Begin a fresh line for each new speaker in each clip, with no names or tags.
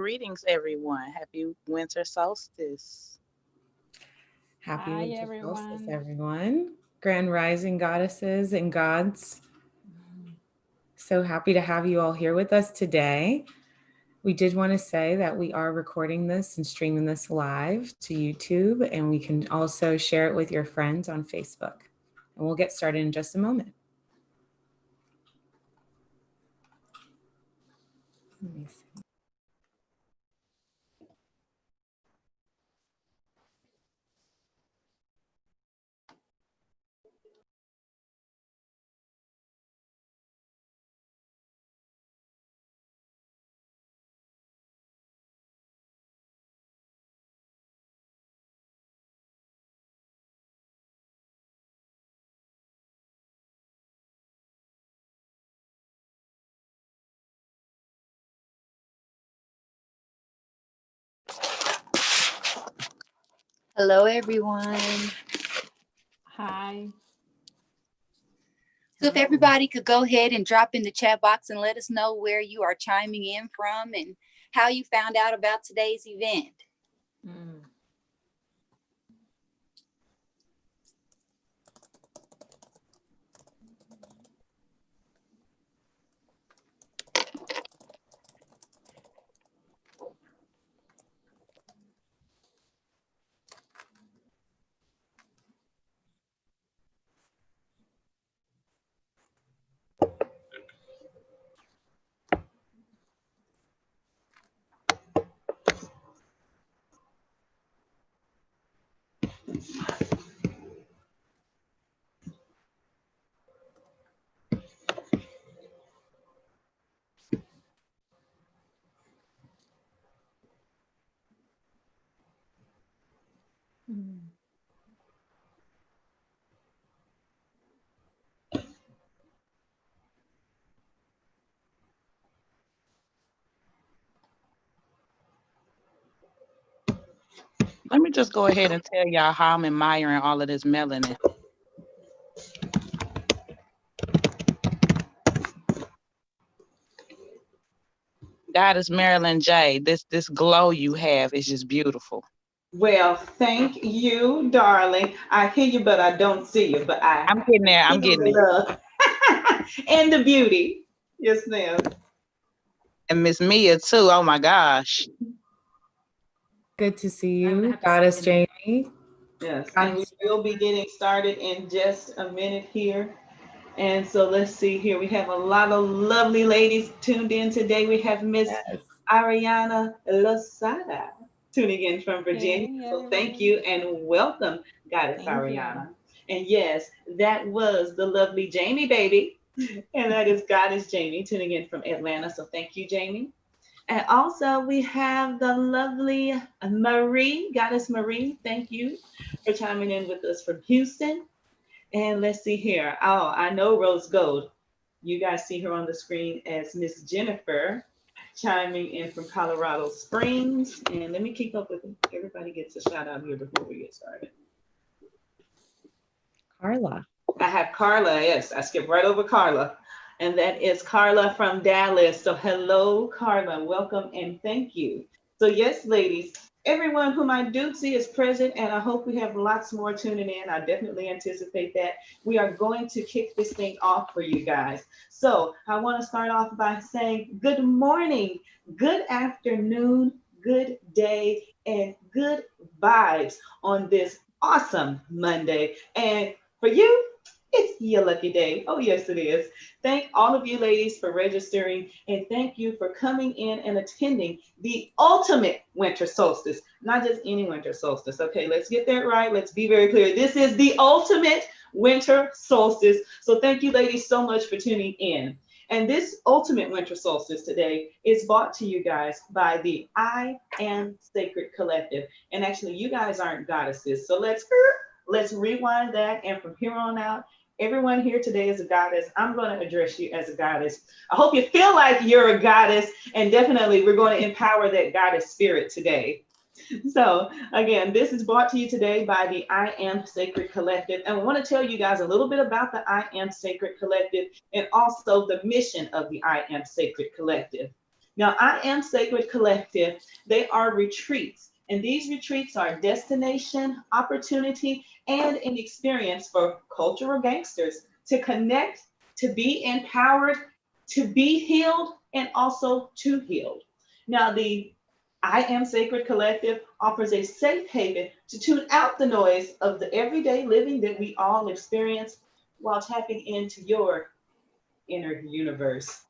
Greetings, everyone. Happy winter solstice.
Happy
Hi,
winter solstice,
everyone.
everyone. Grand rising goddesses and gods. So happy to have you all here with us today. We did want to say that we are recording this and streaming this live to YouTube, and we can also share it with your friends on Facebook. And we'll get started in just a moment. Let me see.
Hello, everyone.
Hi.
So, if everybody could go ahead and drop in the chat box and let us know where you are chiming in from and how you found out about today's event.
Mm. Mm.
Let me just go ahead and tell y'all how I'm admiring all of this melanin. Goddess Marilyn J, this glow you have is just beautiful.
Well, thank you, darling. I hear you, but I don't see you. But I
I'm getting there. I'm
feel
getting
the
there.
love and the beauty. Yes, ma'am.
And Miss Meya too. Oh my gosh.
Good to see
I'm gonna
you,
have to
Goddess
say
Jamie.
Yes, and we
Goddess
will be getting started in just a minute here. And so let's see here. We have a lot of lovely ladies tuned in today. We have Miss
yes.
Ariana Losada tuning in from Virginia.
hey,
So thank
everyone.
you and welcome, Goddess
Thank you.
Ariana. And yes, that was the lovely Jamie, baby. And that is Goddess Jamie tuning in from Atlanta. So thank you, Jamie. And also we have the lovely Marie, Goddess Marie. Thank you for chiming in with us from Houston. And let's see here. Oh, I know Rose Gold. You guys see her on the screen as Miss Jennifer chiming in from Colorado Springs. And let me keep up with everybody gets a shout out here before we get started.
Carla.
I have Carla. Yes, I skipped right over Carla. And that is Carla from Dallas. So hello, Carla. Welcome and thank you. So yes, ladies, everyone whom I do see is present, and I hope we have lots more tuning in. I definitely anticipate that. We are going to kick this thing off for you guys. So I want to start off by saying good morning, good afternoon, good day, and good vibes on this awesome Monday. And for you, it's your lucky day. Oh, yes, it is. Thank all of you ladies for registering, and thank you for coming in and attending the ultimate winter solstice, not just any winter solstice. Okay, let's get that right. Let's be very clear. This is the ultimate winter solstice. So thank you ladies so much for tuning in. And this ultimate winter solstice today is brought to you guys by the I Am Sacred Collective. And actually, you guys aren't goddesses. So let's rewind that. And from here on out, everyone here today is a goddess. I'm going to address you as a goddess. I hope you feel like you're a goddess. And definitely, we're going to empower that goddess spirit today. So, again, this is brought to you today by the I Am Sacred Collective. And I want to tell you guys a little bit about the I Am Sacred Collective and also the mission of the I Am Sacred Collective. Now, I Am Sacred Collective, they are retreats. And these retreats are destination, opportunity, and an experience for cultural gangsters to connect, to be empowered, to be healed, and also to heal. Now, the I Am Sacred Collective offers a safe haven to tune out the noise of the everyday living that we all experience while tapping into your inner universe.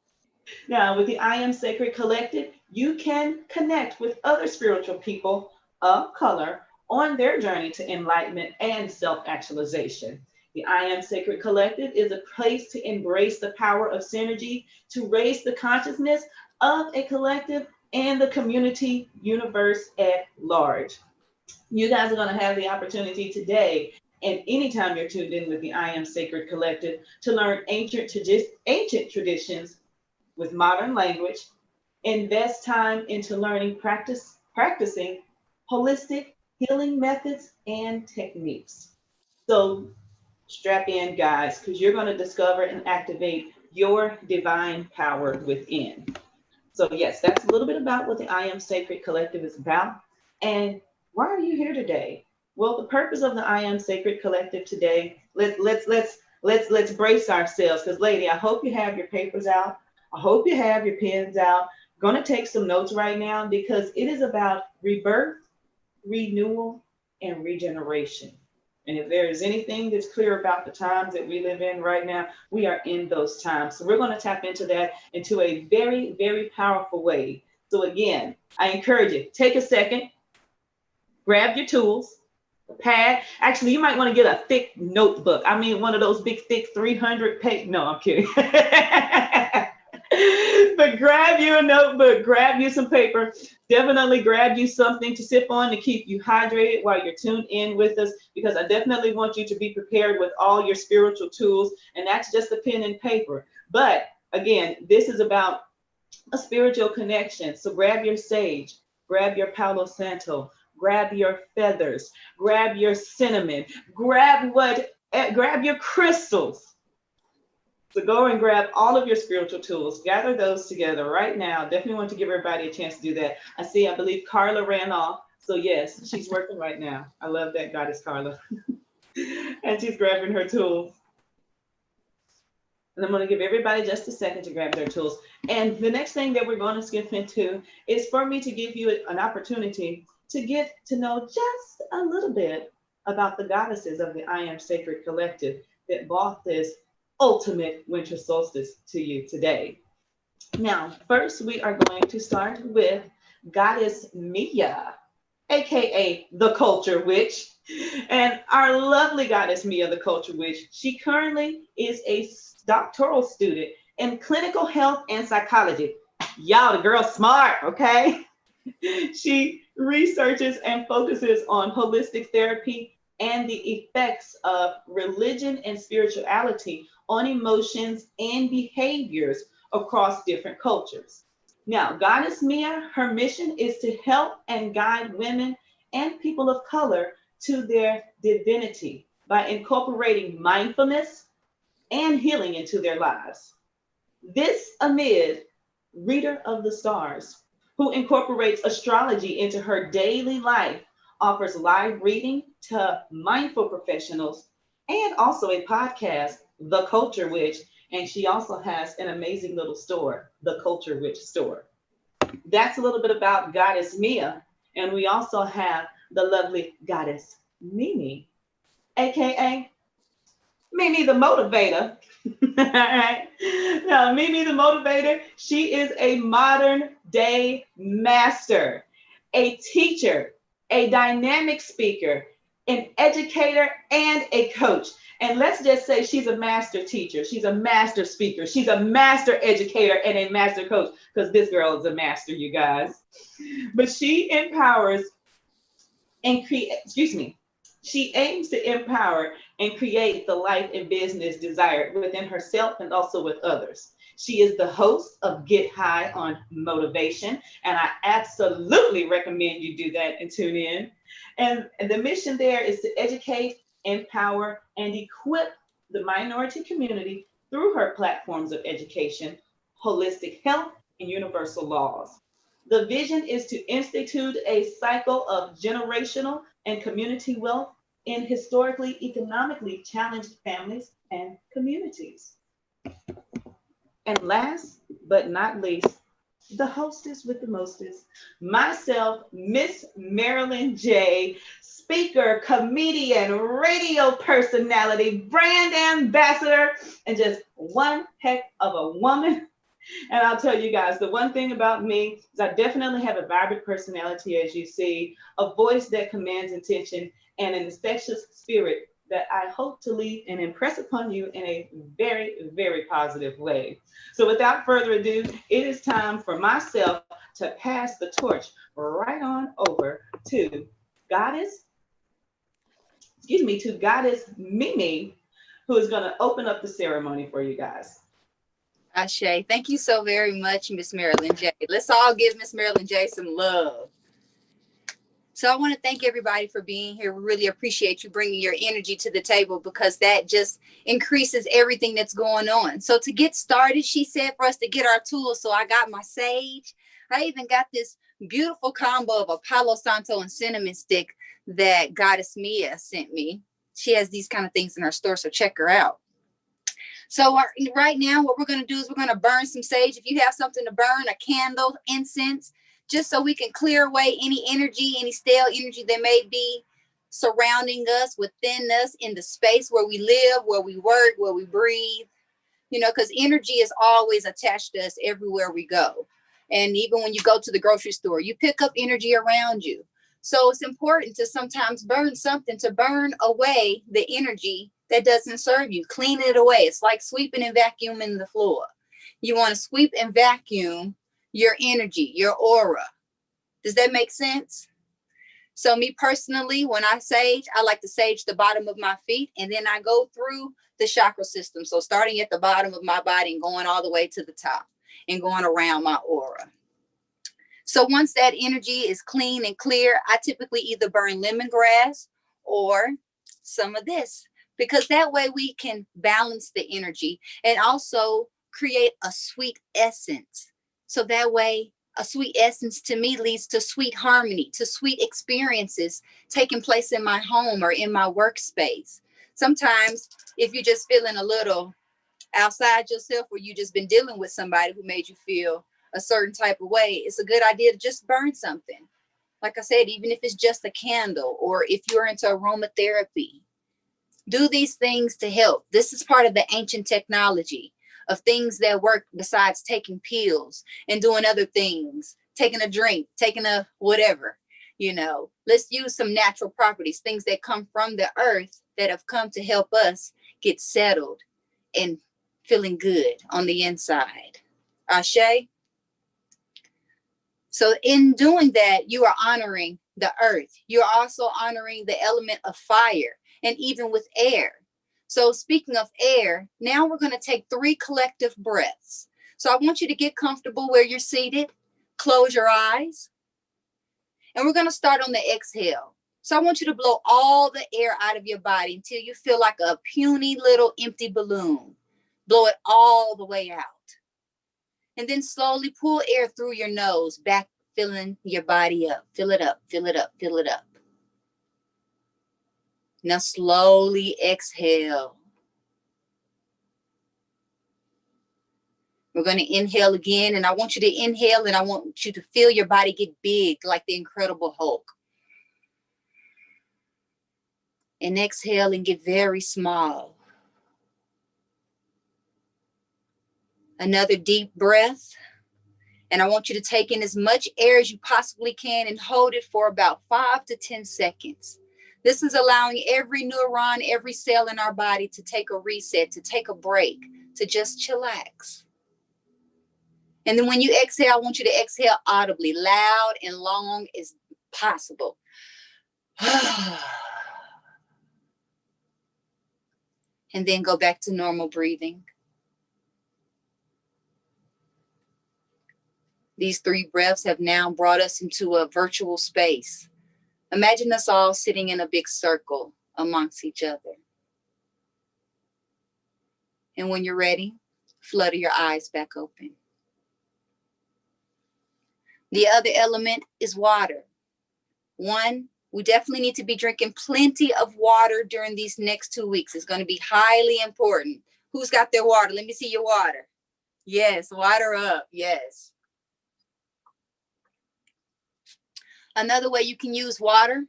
Now, with the I Am Sacred Collective, you can connect with other spiritual people of color on their journey to enlightenment and self actualization. The I Am Sacred Collective is a place to embrace the power of synergy, to raise the consciousness of a collective and the community universe at large. You guys are going to have the opportunity today and anytime you're tuned in with the I Am Sacred Collective to learn ancient traditions with modern language, invest time into learning practicing holistic healing methods and techniques. So strap in, guys, because you're going to discover and activate your divine power within. So yes, that's a little bit about what the I Am Sacred Collective is about. And why are you here today? Well, the purpose of the I Am Sacred Collective today, let's brace ourselves, because lady, I hope you have your papers out. I hope you have your pens out. Going to take some notes right now because it is about rebirth, renewal, and regeneration. And if there is anything that's clear about the times that we live in right now, we are in those times. So we're going to tap into that into a very, very powerful way. So again, I encourage you, take a second, grab your tools, a pad. Actually, you might want to get a thick notebook. I mean, one of those big, thick 300 page. No, I'm kidding. But grab you a notebook, grab you some paper, definitely grab you something to sip on to keep you hydrated while you're tuned in with us, because I definitely want you to be prepared with all your spiritual tools, and that's just a pen and paper. But again, this is about a spiritual connection. So grab your sage, grab your Palo Santo, grab your feathers, grab your cinnamon, grab your crystals. So go and grab all of your spiritual tools, gather those together right now. Definitely want to give everybody a chance to do that. I believe Carla ran off. So yes, she's working right now. I love that goddess Carla. And she's grabbing her tools. And I'm going to give everybody just a second to grab their tools. And the next thing that we're going to skip into is for me to give you an opportunity to get to know just a little bit about the goddesses of the I Am Sacred Collective that brought this ultimate winter solstice to you today. Now, first we are going to start with Goddess Meya, aka the Culture Witch. And our lovely Goddess Meya, the Culture Witch, she currently is a doctoral student in clinical health and psychology. Y'all, the girl's smart, okay? She researches and focuses on holistic therapy and the effects of religion and spirituality on emotions and behaviors across different cultures. Now, Goddess Meya, her mission is to help and guide women and people of color to their divinity by incorporating mindfulness and healing into their lives. This amid Reader of the Stars, who incorporates astrology into her daily life, offers live reading to mindful professionals and also a podcast, The Culture Witch. And she also has an amazing little store, The Culture Witch Store. That's a little bit about Goddess Meya. And we also have the lovely Goddess Mimi, aka Mimi the Motivator. All right. Now, Mimi the Motivator, she is a modern day master, a teacher, a dynamic speaker, an educator, and a coach. And let's just say she's a master teacher, she's a master speaker, she's a master educator, and a master coach, because this girl is a master, you guys. But she empowers and she aims to empower and create the life and business desired within herself and also with others. She is the host of Get High on Motivation, and I absolutely recommend you do that and tune in. And the mission there is to educate, empower, and equip the minority community through her platforms of education, holistic health, universal laws. The vision is to institute a cycle of generational and community wealth in historically, economically challenged families and communities. And last but not least, the hostess with the mostest, myself, Miss Marilyn J, speaker, comedian, radio personality, brand ambassador, and just one heck of a woman. And I'll tell you guys, the one thing about me is I definitely have a vibrant personality, as you see, a voice that commands attention, and an infectious spirit that I hope to leave and impress upon you in a very, very positive way. So without further ado, it is time for myself to pass the torch right on over to Goddess, to Goddess Mimi, who is going to open up the ceremony for you guys.
Ashe, thank you so very much, Miss Marilyn J. Let's all give Miss Marilyn J some love. So I want to thank everybody for being here. We really appreciate you bringing your energy to the table, because that just increases everything that's going on. So to get started, she said for us to get our tools. So I got my sage. I even got this beautiful combo of a Palo Santo and cinnamon stick that Goddess Meya sent me. She has these kind of things in her store, so check her out. So right now, what we're going to do is we're going to burn some sage. If you have something to burn, a candle, incense, just so we can clear away any energy, any stale energy that may be surrounding us, within us, in the space where we live, where we work, where we breathe, because energy is always attached to us everywhere we go. And even when you go to the grocery store, you pick up energy around you. So it's important to sometimes burn something to burn away the energy that doesn't serve you. Clean it away. It's like sweeping and vacuuming the floor. You want to sweep and vacuum your energy, your aura. Does that make sense? So me personally, when I sage, I like to sage the bottom of my feet, and then I go through the chakra system. So starting at the bottom of my body and going all the way to the top and going around my aura. So once that energy is clean and clear, I typically either burn lemongrass or some of this, because that way we can balance the energy and also create a sweet essence. So that way, a sweet essence to me leads to sweet harmony, to sweet experiences taking place in my home or in my workspace. Sometimes if you're just feeling a little outside yourself, or you just been dealing with somebody who made you feel a certain type of way, it's a good idea to just burn something. Like I said, even if it's just a candle, or if you're into aromatherapy, do these things to help. This is part of the ancient technology of things that work besides taking pills and doing other things, taking a drink, taking a whatever, let's use some natural properties, things that come from the earth that have come to help us get settled and feeling good on the inside. Ashe? So in doing that, you are honoring the earth. You're also honoring the element of fire, and even with air. So speaking of air, now we're going to take 3 collective breaths. So I want you to get comfortable where you're seated. Close your eyes. And we're going to start on the exhale. So I want you to blow all the air out of your body until you feel like a puny little empty balloon. Blow it all the way out. And then slowly pull air through your nose, back filling your body up. Fill it up, fill it up, fill it up. Now slowly exhale. We're going to inhale again, and I want you to inhale, and I want you to feel your body get big like the Incredible Hulk. And exhale and get very small. Another deep breath. And I want you to take in as much air as you possibly can and hold it for about 5 to 10 seconds. This is allowing every neuron, every cell in our body to take a reset, to take a break, to just chillax. And then when you exhale, I want you to exhale audibly, loud and long as possible. And then go back to normal breathing. These 3 breaths have now brought us into a virtual space. Imagine us all sitting in a big circle amongst each other. And when you're ready, flutter your eyes back open. The other element is water. One, we definitely need to be drinking plenty of water during these next 2 weeks. It's going to be highly important. Who's got their water? Let me see your water. Yes, water up. Yes. Another way you can use water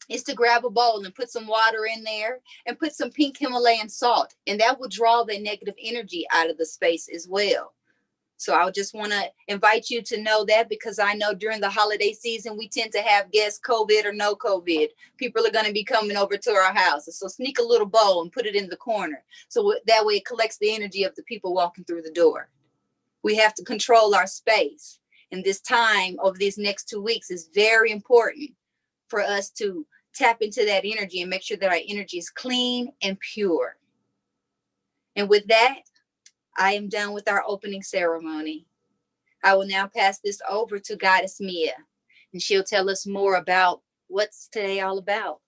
is to grab a bowl and put some water in there and put some pink Himalayan salt, and that will draw the negative energy out of the space as well. So I just want to invite you to know that, because I know during the holiday season, we tend to have guests, COVID or no COVID. People are going to be coming over to our house. So sneak a little bowl and put it in the corner. So that way it collects the energy of the people walking through the door. We have to control our space. And this time over these next 2 weeks is very important for us to tap into that energy and make sure that our energy is clean and pure. And with that, I am done with our opening ceremony. I will now pass this over to Goddess Meya, and she'll tell us more about what's today all about.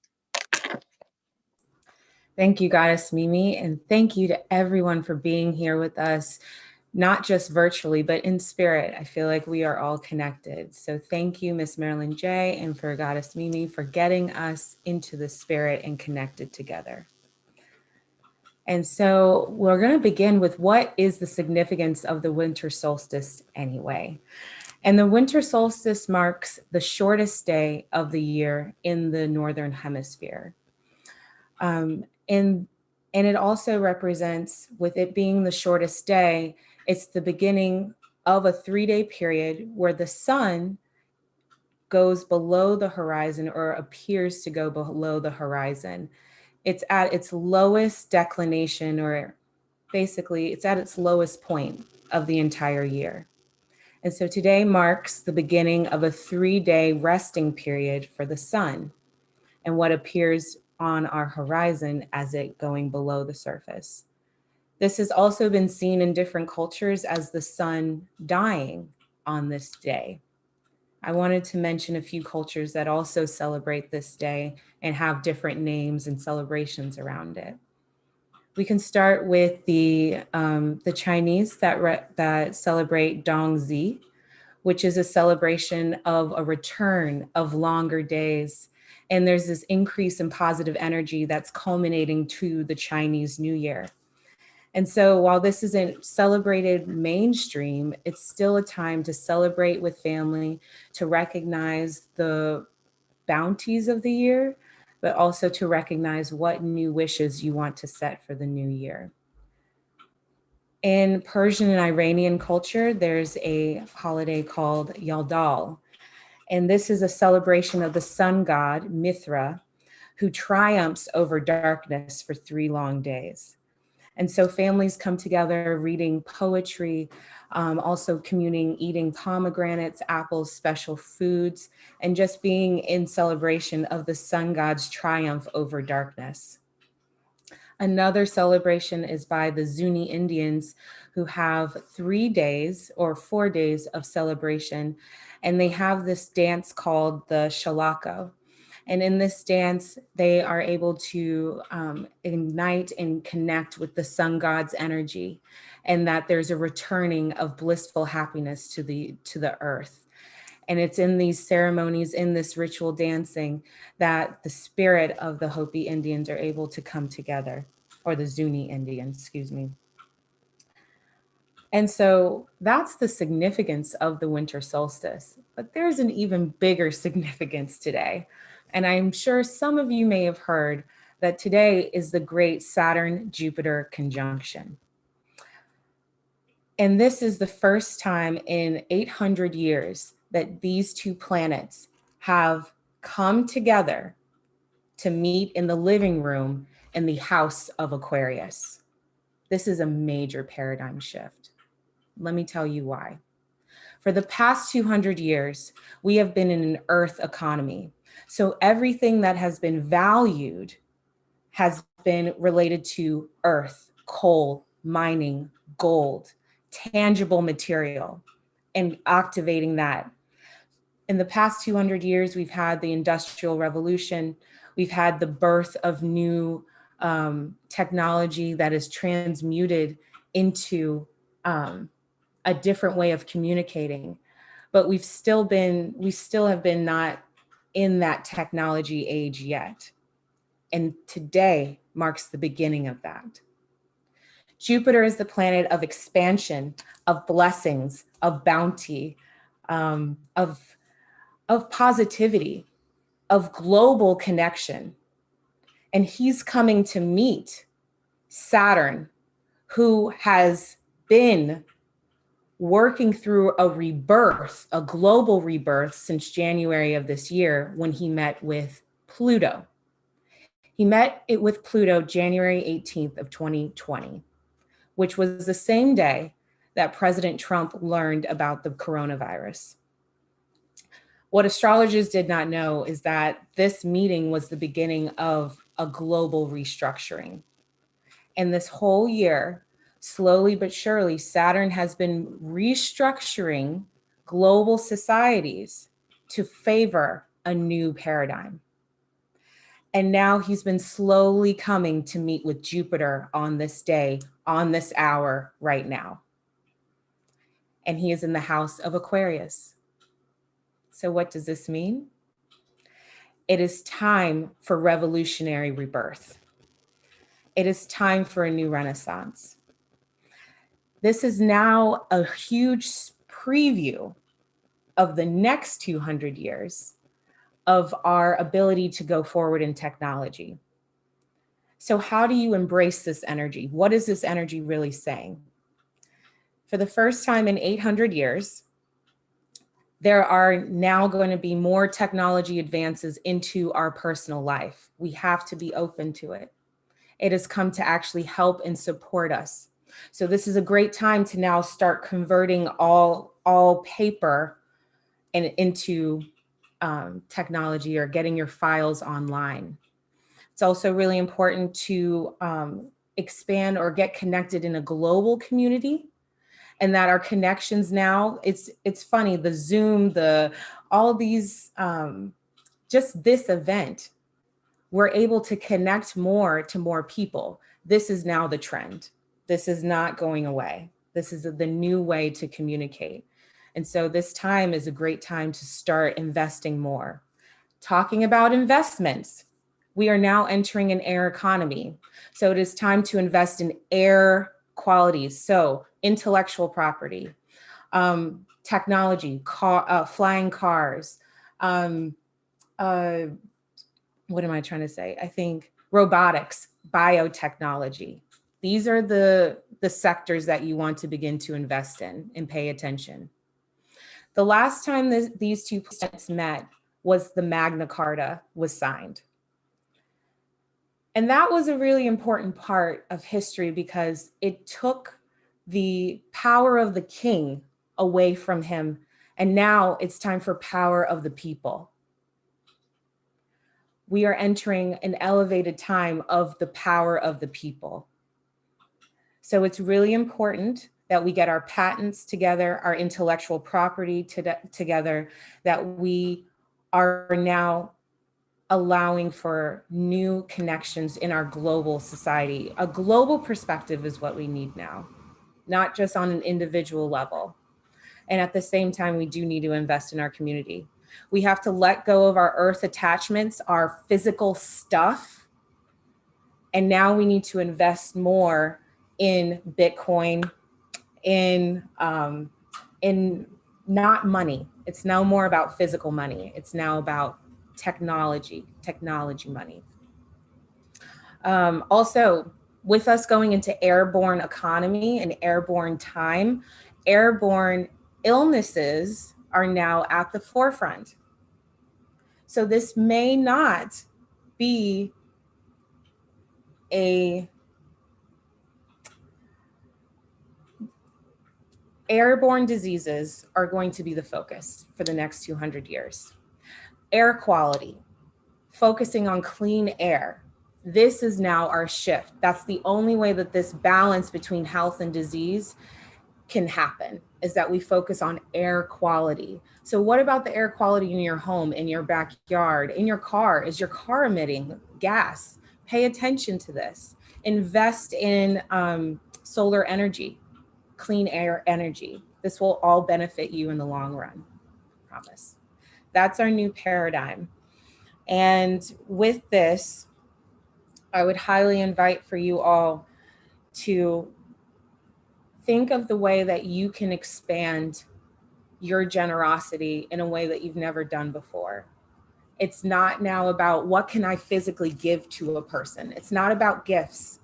Thank you, Goddess Mimi, and thank you to everyone for being here with us, not just virtually, but in spirit. I feel like we are all connected. So thank you, Miss Marilyn J, and for Goddess Mimi for getting us into the spirit and connected together. And so we're going to begin with what is the significance of the winter solstice anyway. And the winter solstice marks the shortest day of the year in the Northern Hemisphere. And it also represents, with it being the shortest day, it's the beginning of a 3-day period where the sun goes below the horizon, or appears to go below the horizon. It's at its lowest declination, or basically it's at its lowest point of the entire year. And so today marks the beginning of a 3-day resting period for the sun and what appears on our horizon as it going below the surface. This has also been seen in different cultures as the sun dying on this day. I wanted to mention a few cultures that also celebrate this day and have different names and celebrations around it. We can start with the Chinese that celebrate Dongzi, which is a celebration of a return of longer days. And there's this increase in positive energy that's culminating to the Chinese New Year. And so while this isn't celebrated mainstream, it's still a time to celebrate with family, to recognize the bounties of the year, but also to recognize what new wishes you want to set for the new year. In Persian and Iranian culture, there's a holiday called Yaldal. And this is a celebration of the sun god, Mithra, who triumphs over darkness for 3 long days. And so families come together reading poetry, also communing, eating pomegranates, apples, special foods, and just being in celebration of the sun god's triumph over darkness. Another celebration is by the Zuni Indians, who have 3 days or 4 days of celebration. And they have this dance called the Shalako. And in this dance, they are able to ignite and connect with the sun god's energy, and that there's a returning of blissful happiness to the earth. And it's in these ceremonies, in this ritual dancing, that the spirit of the Hopi Indians are able to come together, or the Zuni Indians, excuse me. And so that's the significance of the winter solstice. But there's an even bigger significance today. And I'm sure some of you may have heard that today is the great Saturn-Jupiter conjunction. And this is the first time in 800 years that these 2 planets have come together to meet in the living room in the house of Aquarius. This is a major paradigm shift. Let me tell you why. For the past 200 years, we have been in an earth economy. So everything that has been valued has been related to earth, coal, mining, gold, tangible material, and activating that. In the past 200 years, we've had the Industrial Revolution. We've had the birth of new technology that is transmuted into a different way of communicating. but we still have been not in that technology age yet. And today marks the beginning of that. Jupiter is the planet of expansion, of blessings, of bounty, of positivity, of global connection. And he's coming to meet Saturn, who has been working through a rebirth, a global rebirth since January of this year when he met with Pluto. He met it with Pluto January 18th of 2020, which was the same day that President Trump learned about the coronavirus. What astrologers did not know is that this meeting was the beginning of a global restructuring. And this whole year, slowly but surely, Saturn has been restructuring global societies to favor a new paradigm. And now he's been slowly coming to meet with Jupiter on this day, on this hour, right now. And he is in the house of Aquarius. So what does this mean? It is time for revolutionary rebirth. It is time for a new renaissance. This is now a huge preview of the next 200 years of our ability to go forward in technology. So how do you embrace this energy? What is this energy really saying? For the first time in 800 years, there are now going to be more technology advances into our personal life. We have to be open to it. It has come to actually help and support us. So this is a great time to now start converting all paper and into technology, or getting your files online. It's also really important to expand or get connected in a global community, and that our connections now, it's funny, the Zoom, all these, just this event, we're able to connect more to more people. This is now the trend. This is not going away. This is the new way to communicate. And so this time is a great time to start investing more. Talking about investments, we are now entering an air economy. So it is time to invest in air qualities. So intellectual property, technology, flying cars, what am I trying to say? I think robotics, biotechnology. These are the sectors that you want to begin to invest in and pay attention. The last time these two planets met was the Magna Carta was signed. And that was a really important part of history because it took the power of the king away from him. And now it's time for power of the people. We are entering an elevated time of the power of the people. So it's really important that we get our patents together, our intellectual property together, that we are now allowing for new connections in our global society. A global perspective is what we need now, not just on an individual level. And at the same time, we do need to invest in our community. We have to let go of our earth attachments, our physical stuff. And now we need to invest more in Bitcoin, in not money. It's now more about physical money. It's now about technology money. Also, with us going into airborne economy and airborne time, airborne illnesses are now at the forefront. So this may not be airborne diseases are going to be the focus for the next 200 years. Air quality, focusing on clean air. This is now our shift. That's the only way that this balance between health and disease can happen, is that we focus on air quality. So what about the air quality in your home, in your backyard, in your car? Is your car emitting gas? Pay attention to this. Invest in solar energy, clean air energy. This will all benefit you in the long run. promise. That's our new paradigm. And with this, I would highly invite for you all to think of the way that you can expand your generosity in a way that you've never done before. It's not now about what can I physically give to a person. It's not about gifts.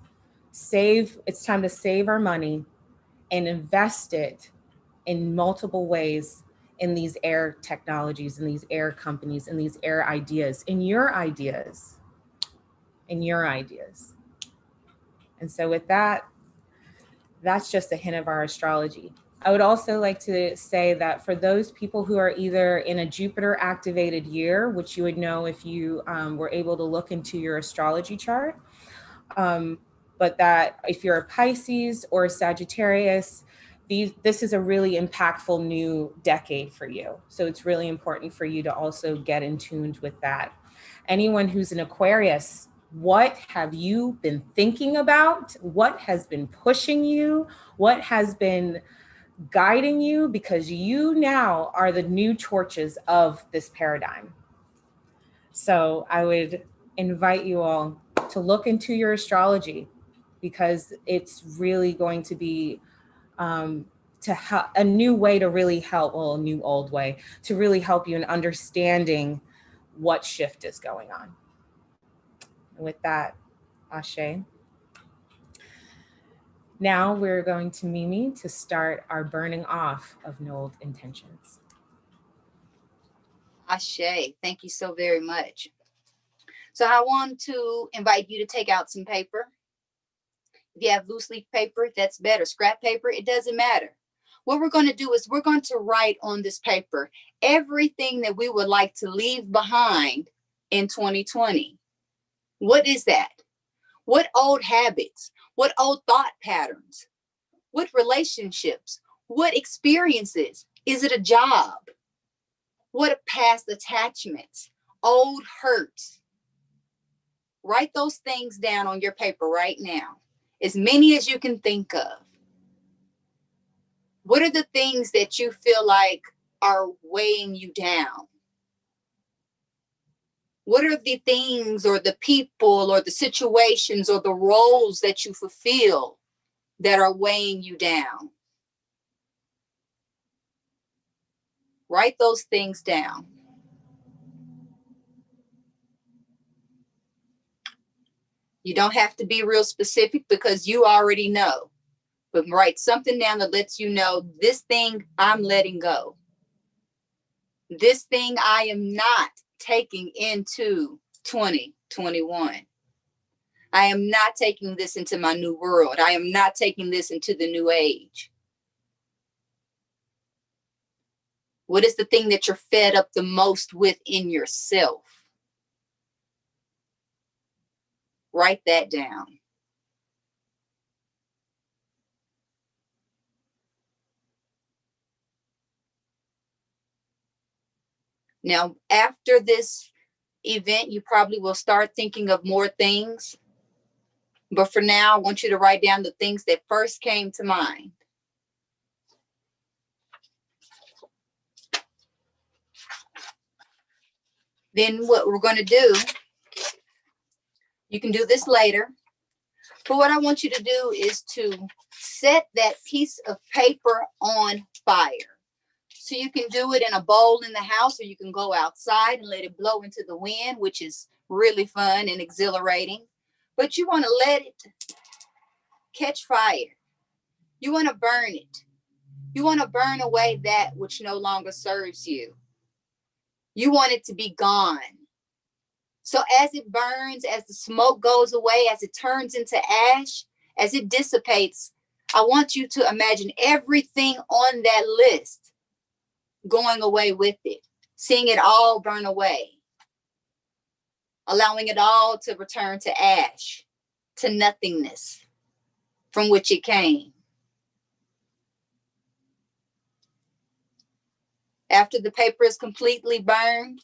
It's time to save our money and invest it in multiple ways in these air technologies, in these air companies, in these air ideas, in your ideas, in your ideas. And so with that, that's just a hint of our astrology. I would also like to say that for those people who are either in a Jupiter activated year, which you would know if you were able to look into your astrology chart, but that if you're a Pisces or a Sagittarius, this is a really impactful new decade for you. So it's really important for you to also get in tune with that. Anyone who's an Aquarius, what have you been thinking about? What has been pushing you? What has been guiding you? Because you now are the new torches of this paradigm. So I would invite you all to look into your astrology, because it's really going to be a new way to really help, well, a new old way to really help you in understanding what shift is going on. And with that, Ashe. Now we're going to Mimi to start our burning off of old intentions.
Ashe, thank you so very much. So I want to invite you to take out some paper. If you have loose leaf paper, that's better. Scrap paper, it doesn't matter. What we're going to do is we're going to write on this paper everything that we would like to leave behind in 2020. What is that? What old habits? What old thought patterns? What relationships? What experiences? Is it a job? What past attachments? Old hurts? Write those things down on your paper right now, as many as you can think of. What are the things that you feel like are weighing you down? What are the things or the people or the situations or the roles that you fulfill that are weighing you down? Write those things down. You don't have to be real specific because you already know. But write something down that lets you know, this thing I'm letting go. This thing I am not taking into 2021. I am not taking this into my new world. I am not taking this into the new age. What is the thing that you're fed up the most with in yourself? Write that down. Now, after this event, you probably will start thinking of more things. But for now, I want you to write down the things that first came to mind. Then what we're going to do, you can do this later. But what I want you to do is to set that piece of paper on fire. So you can do it in a bowl in the house, or you can go outside and let it blow into the wind, which is really fun and exhilarating. But you want to let it catch fire. You want to burn it. You want to burn away that which no longer serves you. You want it to be gone. So as it burns, as the smoke goes away, as it turns into ash, as it dissipates, I want you to imagine everything on that list going away with it, seeing it all burn away, allowing it all to return to ash, to nothingness from which it came. After the paper is completely burned,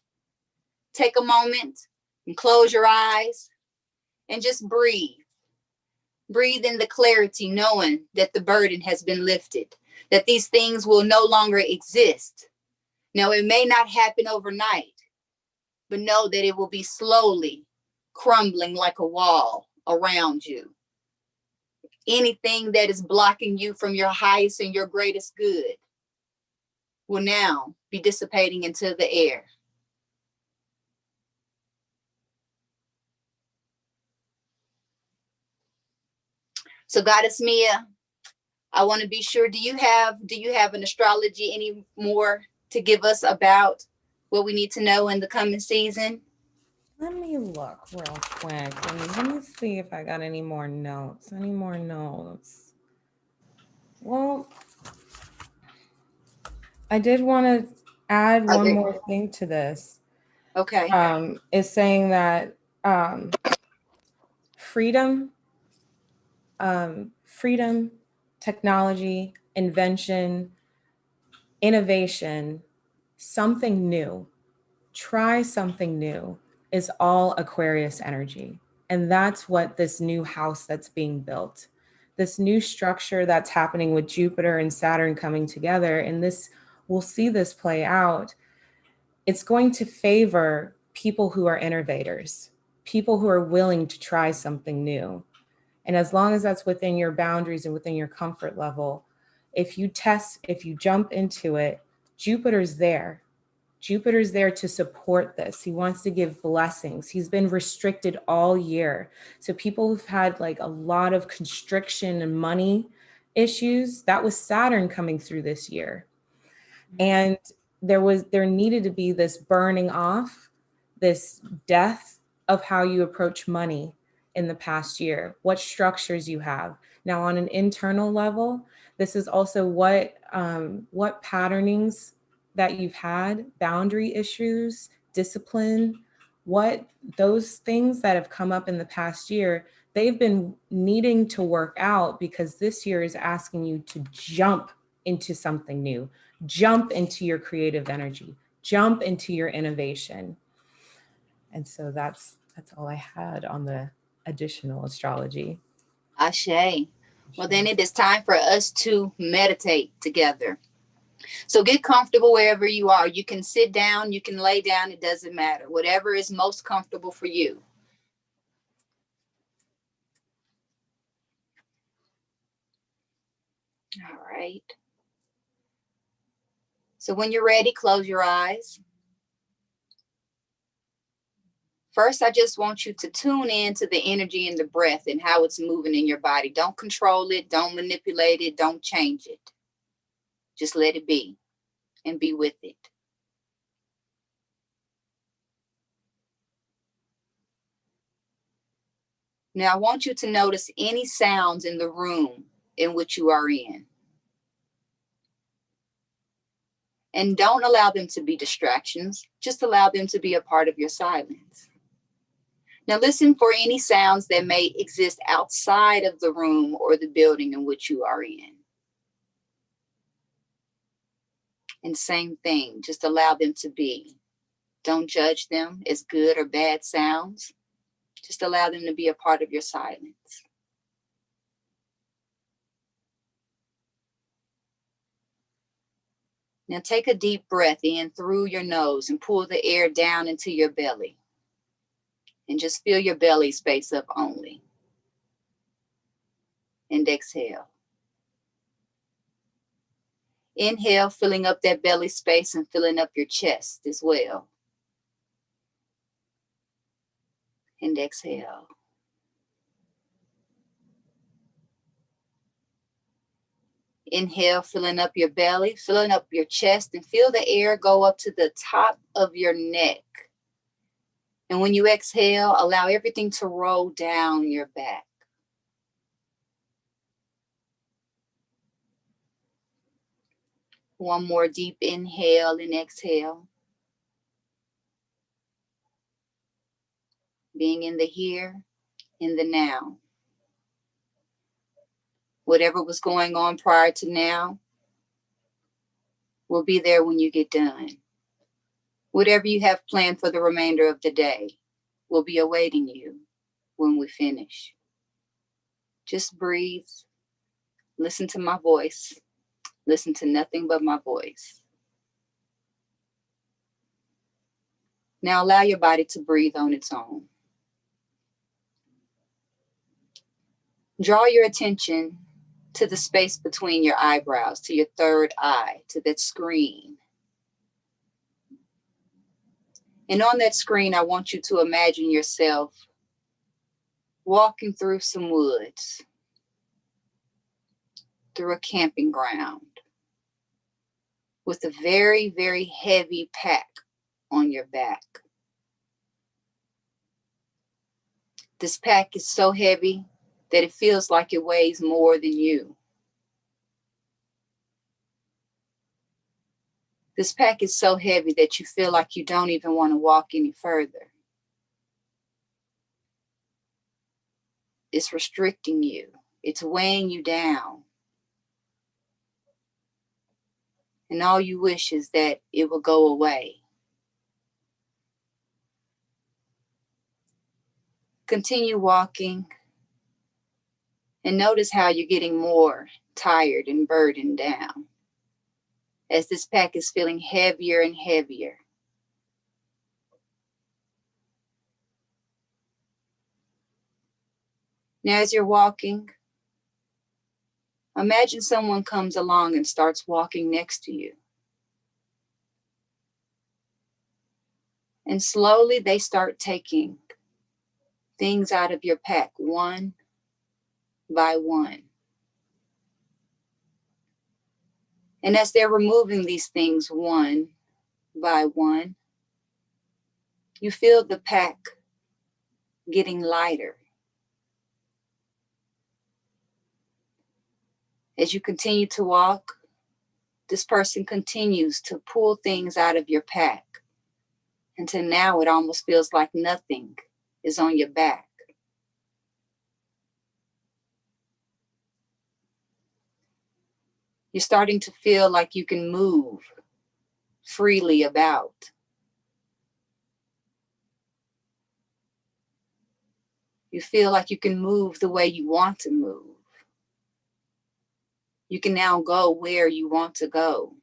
take a moment and close your eyes and just breathe. Breathe in the clarity, knowing that the burden has been lifted, that these things will no longer exist, Now, it may not happen overnight, but know that it will be slowly crumbling like a wall around you. Anything that is blocking you from your highest and your greatest good will now be dissipating into the air. So, Goddess Meya, I want to be sure, do you have an astrology any more to give us about what we need to know in the coming season?
Let me look real quick. Let me see if I got any more notes. Well, I did want to add one more thing to this.
Okay.
It's saying that freedom, technology, invention, innovation, something new, try something new is all Aquarius energy. And that's what this new house that's being built, this new structure that's happening with Jupiter and Saturn coming together. And this, we'll see this play out. It's going to favor people who are innovators, people who are willing to try something new. And as long as that's within your boundaries and within your comfort level, if you jump into it, Jupiter's there. Jupiter's there to support this. He wants to give blessings. He's been restricted all year. So people who've had like a lot of constriction and money issues, that was Saturn coming through this year. And there needed to be this burning off, this death of how you approach money in the past year, what structures you have. Now on an internal level, this is also what patternings that you've had, boundary issues, discipline, what those things that have come up in the past year, they've been needing to work out because this year is asking you to jump into something new, jump into your creative energy, jump into your innovation. And so that's all I had on the additional astrology.
Ashe. Well, then it is time for us to meditate together. So get comfortable wherever you are. You can sit down, you can lay down, it doesn't matter. Whatever is most comfortable for you. All right. So when you're ready, close your eyes. First, I just want you to tune in to the energy and the breath and how it's moving in your body. Don't control it, don't manipulate it, don't change it. Just let it be and be with it. Now, I want you to notice any sounds in the room in which you are in. And don't allow them to be distractions. Just allow them to be a part of your silence. Now, listen for any sounds that may exist outside of the room or the building in which you are in. And same thing, just allow them to be. Don't judge them as good or bad sounds. Just allow them to be a part of your silence. Now take a deep breath in through your nose and pull the air down into your belly. And just fill your belly space up only. And exhale. Inhale, filling up that belly space and filling up your chest as well. And exhale. Inhale, filling up your belly, filling up your chest, and feel the air go up to the top of your neck. And when you exhale, allow everything to roll down your back. One more deep inhale and exhale. Being in the here, in the now. Whatever was going on prior to now will be there when you get done. Whatever you have planned for the remainder of the day will be awaiting you when we finish. Just breathe. Listen to my voice. Listen to nothing but my voice. Now allow your body to breathe on its own. Draw your attention to the space between your eyebrows, to your third eye, to that screen. And on that screen, I want you to imagine yourself walking through some woods, through a camping ground, with a very, very heavy pack on your back. This pack is so heavy that it feels like it weighs more than you. This pack is so heavy that you feel like you don't even want to walk any further. It's restricting you. It's weighing you down. And all you wish is that it will go away. Continue walking and notice how you're getting more tired and burdened down as this pack is feeling heavier and heavier. Now, as you're walking, imagine someone comes along and starts walking next to you. And slowly they start taking things out of your pack one by one. And as they're removing these things one by one, you feel the pack getting lighter. As you continue to walk, this person continues to pull things out of your pack until now it almost feels like nothing is on your back. You're starting to feel like you can move freely about. You feel like you can move the way you want to move. You can now go where you want to go.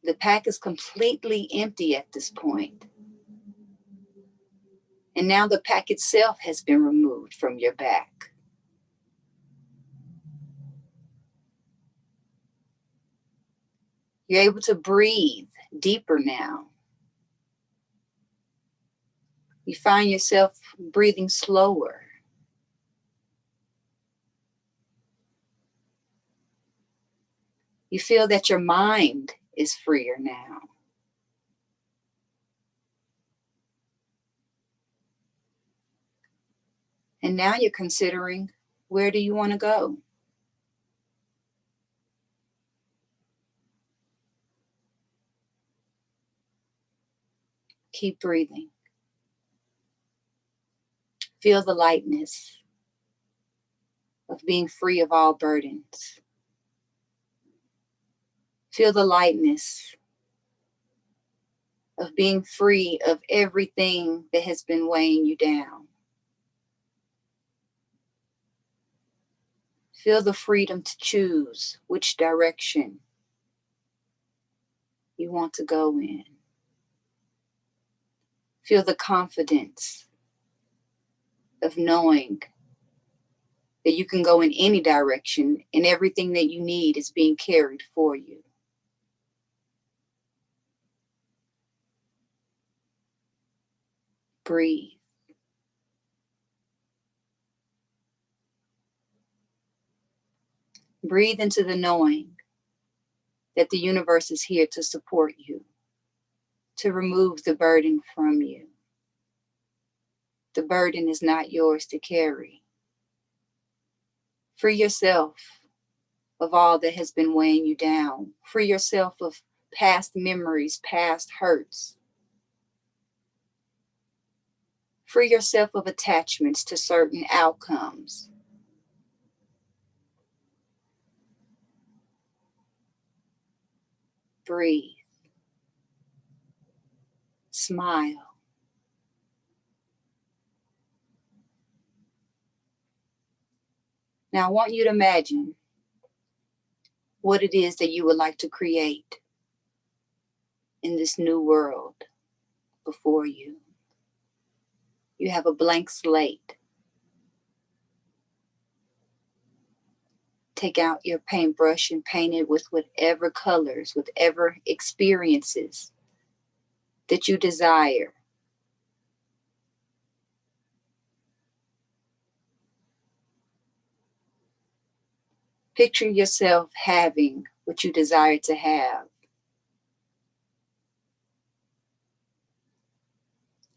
The pack is completely empty at this point. And now the pack itself has been removed from your back. You're able to breathe deeper now. You find yourself breathing slower. You feel that your mind is freer now. And now you're considering, where do you want to go? Keep breathing. Feel the lightness of being free of all burdens. Feel the lightness of being free of everything that has been weighing you down. Feel the freedom to choose which direction you want to go in. Feel the confidence of knowing that you can go in any direction and everything that you need is being carried for you. Breathe. Breathe into the knowing that the universe is here to support you, to remove the burden from you. The burden is not yours to carry. Free yourself of all that has been weighing you down. Free yourself of past memories, past hurts. Free yourself of attachments to certain outcomes. Breathe. Smile. Now I want you to imagine what it is that you would like to create in this new world before you. You have a blank slate. Take out your paintbrush and paint it with whatever colors, whatever experiences that you desire. Picture yourself having what you desire to have.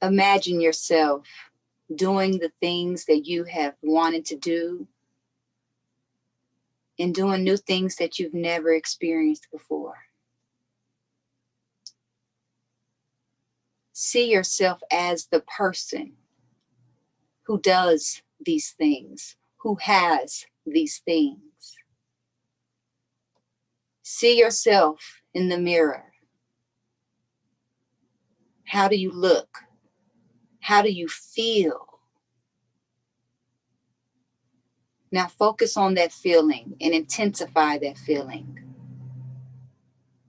Imagine yourself doing the things that you have wanted to do and doing new things that you've never experienced before. See yourself as the person who does these things, who has these things. See yourself in the mirror. How do you look? How do you feel? Now focus on that feeling and intensify that feeling.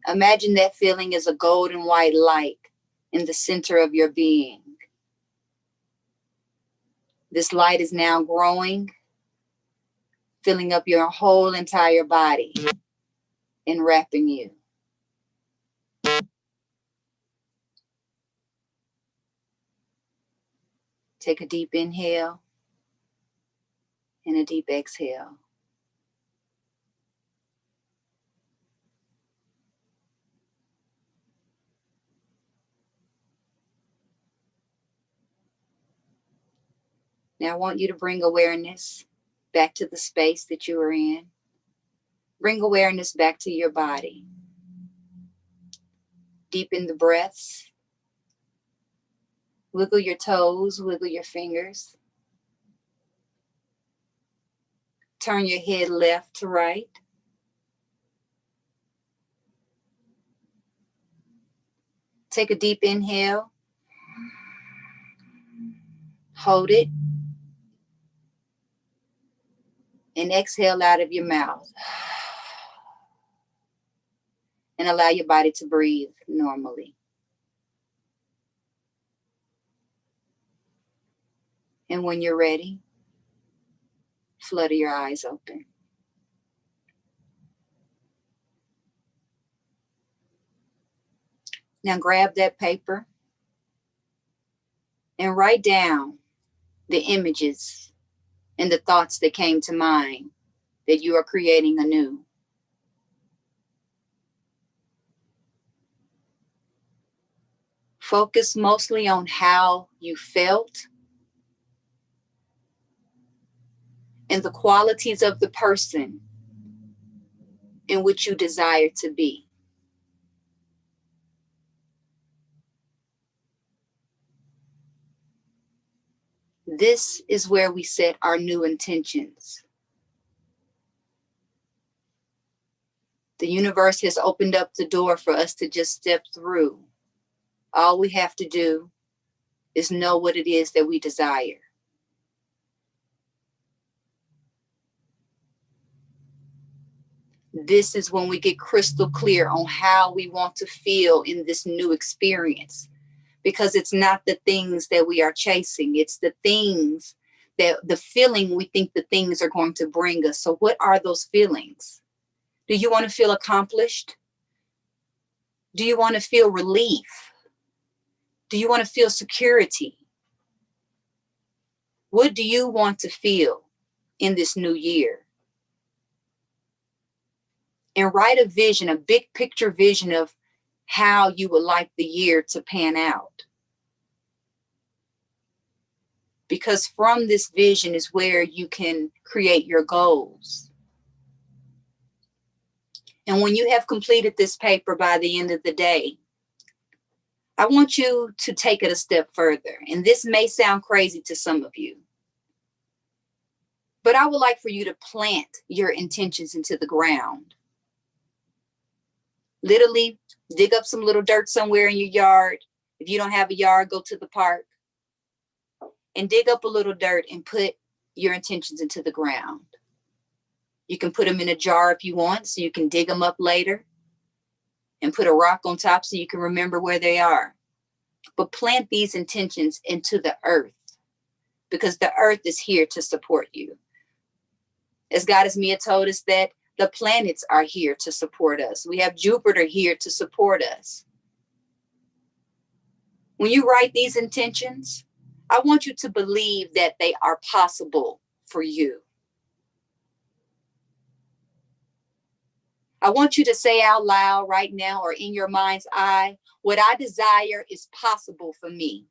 Imagine that feeling as a golden white light in the center of your being. This light is now growing, filling up your whole entire body and wrapping you. Take a deep inhale and a deep exhale. Now I want you to bring awareness back to the space that you are in. Bring awareness back to your body. Deepen the breaths. Wiggle your toes, wiggle your fingers. Turn your head left to right. Take a deep inhale. Hold it. And exhale out of your mouth. And allow your body to breathe normally. And when you're ready, flutter your eyes open. Now grab that paper and write down the images and the thoughts that came to mind that you are creating anew. Focus mostly on how you felt and the qualities of the person in which you desire to be. This is where we set our new intentions. The universe has opened up the door for us to just step through. All we have to do is know what it is that we desire. This is when we get crystal clear on how we want to feel in this new experience. Because it's not the things that we are chasing. It's the things that the feeling we think the things are going to bring us. So what are those feelings? Do you want to feel accomplished? Do you want to feel relief? Do you want to feel security? What do you want to feel in this new year? And write a vision, a big picture vision of how you would like the year to pan out. Because from this vision is where you can create your goals. And when you have completed this paper by the end of the day, I want you to take it a step further. And this may sound crazy to some of you, but I would like for you to plant your intentions into the ground. Literally dig up some little dirt somewhere in your yard. If you don't have a yard, go to the park and dig up a little dirt and put your intentions into the ground. You can put them in a jar if you want, so you can dig them up later. and put a rock on top so you can remember where they are. But plant these intentions into the earth, because the earth is here to support you. As Goddess Meya told us that the planets are here to support us. We have Jupiter here to support us. When you write these intentions, I want you to believe that they are possible for you. I want you to say out loud right now or in your mind's eye, what I desire is possible for me.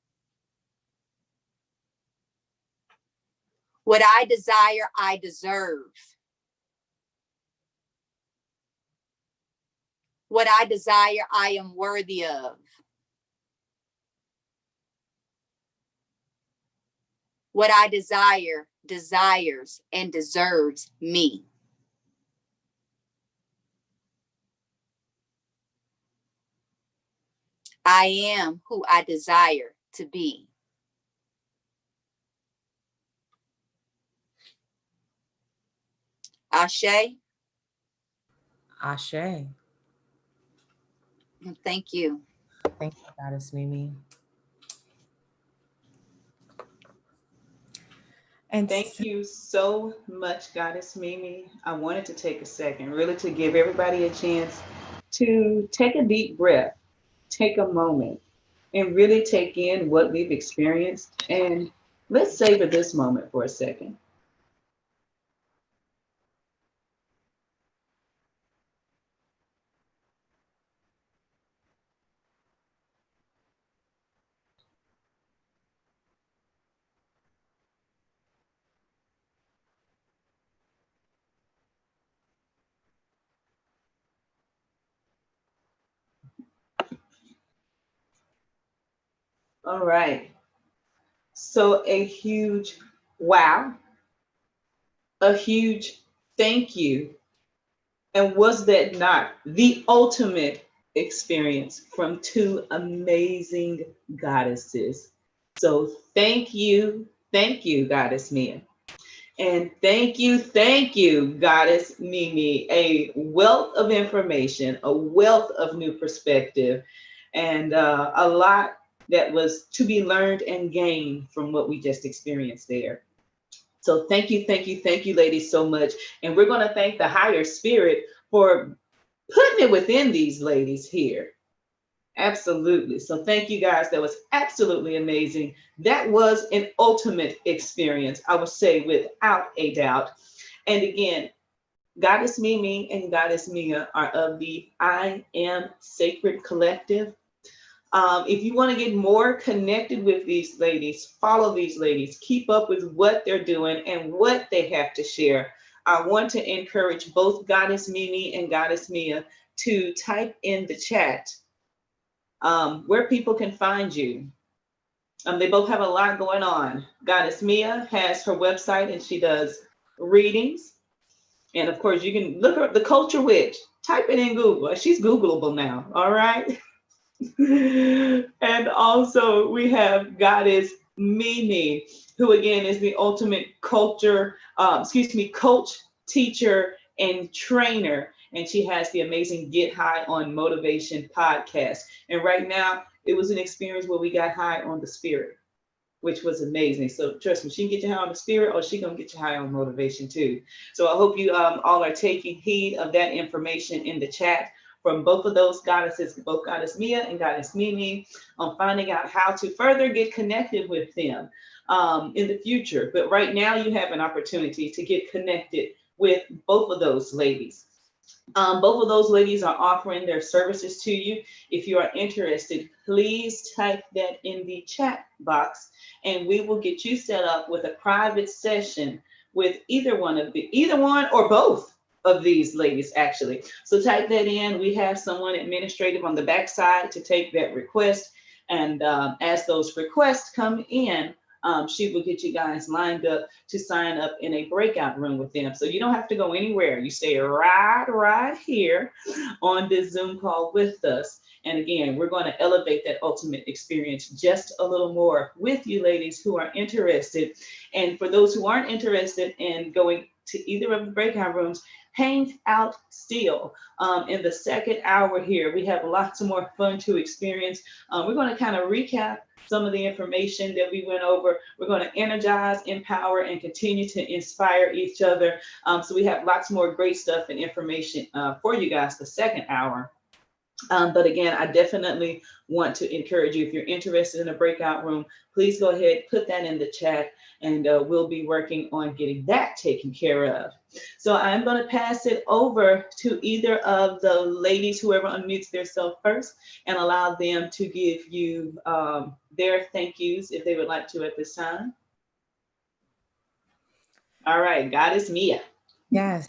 What I desire, I deserve. What I desire, I am worthy of. What I desire, desires, and deserves me. I am who I desire to be. Ashe.
Ashe.
Thank you.
Thank you, Goddess Mimi. And
Thank you so much, Goddess Mimi. I wanted to take a second really to give everybody a chance to take a deep breath, take a moment, and really take in what we've experienced. And let's savor this moment for a second. All right. So a huge wow, a huge thank you. And was that not the ultimate experience from two amazing goddesses? So thank you, Goddess Meya. And thank you, Goddess Mimi. A wealth of information, a wealth of new perspective, and a lot that was to be learned and gained from what we just experienced there. So thank you, ladies, so much. And we're going to thank the higher spirit for putting it within these ladies here. Absolutely. So thank you guys. That was absolutely amazing. That was an ultimate experience, I would say, without a doubt. And again, Goddess Mimi and Goddess Meya are of the I Am Sacred Collective. If you want to get more connected with these ladies, follow these ladies, keep up with what they're doing and what they have to share. I want to encourage both Goddess Mimi and Goddess Meya to type in the chat where people can find you. They both have a lot going on. Goddess Meya has her website and she does readings. And of course, you can look up the Culture Witch. Type it in Google. She's Googleable now. All right. And also we have Goddess Mimi, who again is the ultimate coach, teacher, and trainer. And she has the amazing Get High on Motivation podcast. And right now, it was an experience where we got high on the spirit, which was amazing. So trust me, she can get you high on the spirit, or she gonna get you high on motivation too. So I hope you all are taking heed of that information in the chat from both of those goddesses, both Goddess Meya and Goddess Mimi, on finding out how to further get connected with them in the future. But right now you have an opportunity to get connected with both of those ladies. Both of those ladies are offering their services to you. If you are interested, please type that in the chat box and we will get you set up with a private session with either one or both of these ladies, actually. So type that in. We have someone administrative on the backside to take that request. And as those requests come in, she will get you guys lined up to sign up in a breakout room with them. So you don't have to go anywhere. You stay right here on this Zoom call with us. And again, we're going to elevate that ultimate experience just a little more with you ladies who are interested. And for those who aren't interested in going to either of the breakout rooms, Hang out still. In the second hour here, we have lots more fun to experience. We're going to kind of recap some of the information that we went over. We're going to energize, empower, and continue to inspire each other. So we have lots more great stuff and information for you guys the second hour. But again, I definitely want to encourage you, if you're interested in a breakout room, please go ahead, put that in the chat, and we'll be working on getting that taken care of. So I'm going to pass it over to either of the ladies, whoever unmutes themselves first, and allow them to give you their thank yous if they would like to at this time. All right, Goddess Meya.
Yes.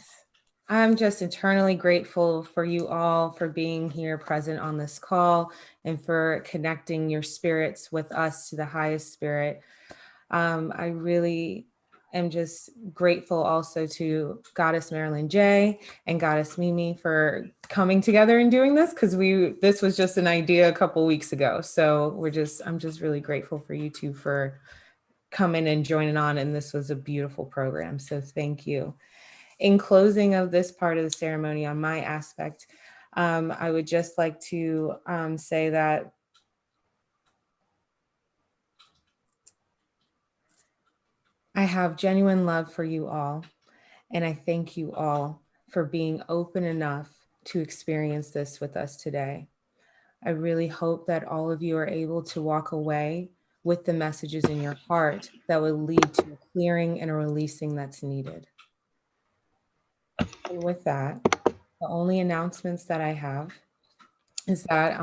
I'm just eternally grateful for you all for being here present on this call and for connecting your spirits with us to the highest spirit. I really am just grateful also to Goddess Marilyn J and Goddess Mimi for coming together and doing this, because this was just an idea a couple weeks ago. So I'm just really grateful for you two for coming and joining on. And this was a beautiful program. So thank you. In closing of this part of the ceremony on my aspect, I would just like to say that I have genuine love for you all, and I thank you all for being open enough to experience this with us today. I really hope that all of you are able to walk away with the messages in your heart that will lead to a clearing and a releasing that's needed. And with that, the only announcements that I have is that